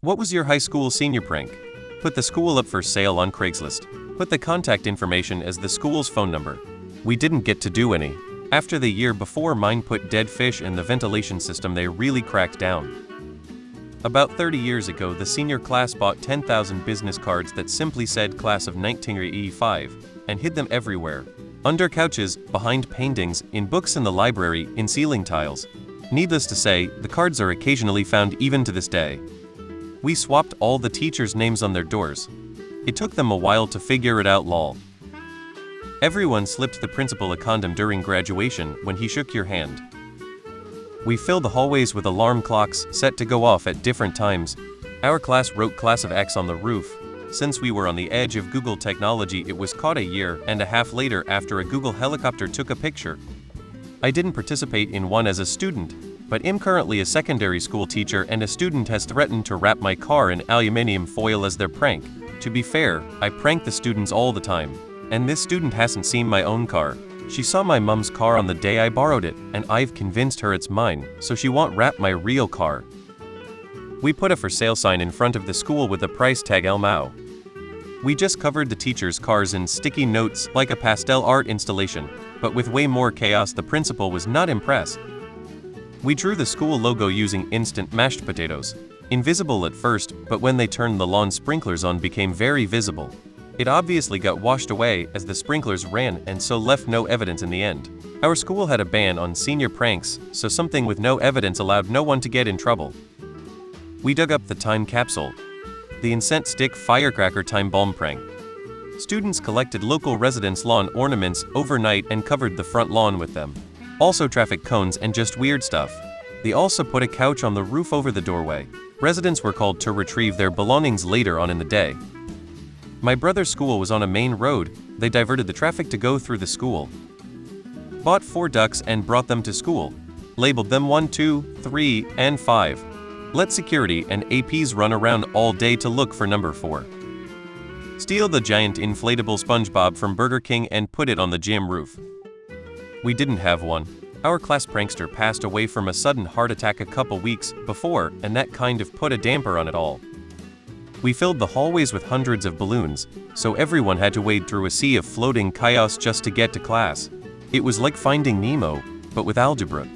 What was your high school senior prank? Put the school up for sale on Craigslist. Put the contact information as the school's phone number. We didn't get to do any. After the year before mine put dead fish in the ventilation system, they really cracked down. About 30 years ago, the senior class bought 10,000 business cards that simply said Class of 1985 and hid them everywhere. Under couches, behind paintings, in books in the library, in ceiling tiles. Needless to say, the cards are occasionally found even to this day. We swapped all the teachers' names on their doors. It took them a while to figure it out, lol. Everyone slipped the principal a condom during graduation when he shook your hand. We filled the hallways with alarm clocks set to go off at different times. Our class wrote Class of X on the roof. Since we were on the edge of Google technology, it was caught a year and a half later after a Google helicopter took a picture. I didn't participate in one as a student, but am currently a secondary school teacher, and a student has threatened to wrap my car in aluminum foil as their prank. To be fair, I prank the students all the time. And this student hasn't seen my own car. She saw my mom's car on the day I borrowed it, and I've convinced her it's mine, so she won't wrap my real car. We put a for sale sign in front of the school with the price tag Elmao. We just covered the teachers' cars in sticky notes like a pastel art installation, but with way more chaos. The principal was not impressed. We drew the school logo using instant mashed potatoes. Invisible at first, but when they turned the lawn sprinklers on, became very visible. It obviously got washed away as the sprinklers ran, and so left no evidence in the end. Our school had a ban on senior pranks, so something with no evidence allowed no one to get in trouble. We dug up the time capsule. The incense stick firecracker time bomb prank. Students collected local residents' lawn ornaments overnight and covered the front lawn with them. Also traffic cones and just weird stuff. They also put a couch on the roof over the doorway. Residents were called to retrieve their belongings later on in the day. My brother's school was on a main road. They diverted the traffic to go through the school. Bought 4 ducks and brought them to school. Labeled them 1, 2, 3, and 5. Let security and APs run around all day to look for number 4. Steal the giant inflatable SpongeBob from Burger King and put it on the gym roof. We didn't have one. Our class prankster passed away from a sudden heart attack a couple weeks before, and that kind of put a damper on it all. We filled the hallways with hundreds of balloons, so everyone had to wade through a sea of floating chaos just to get to class. It was like Finding Nemo, but with algebra.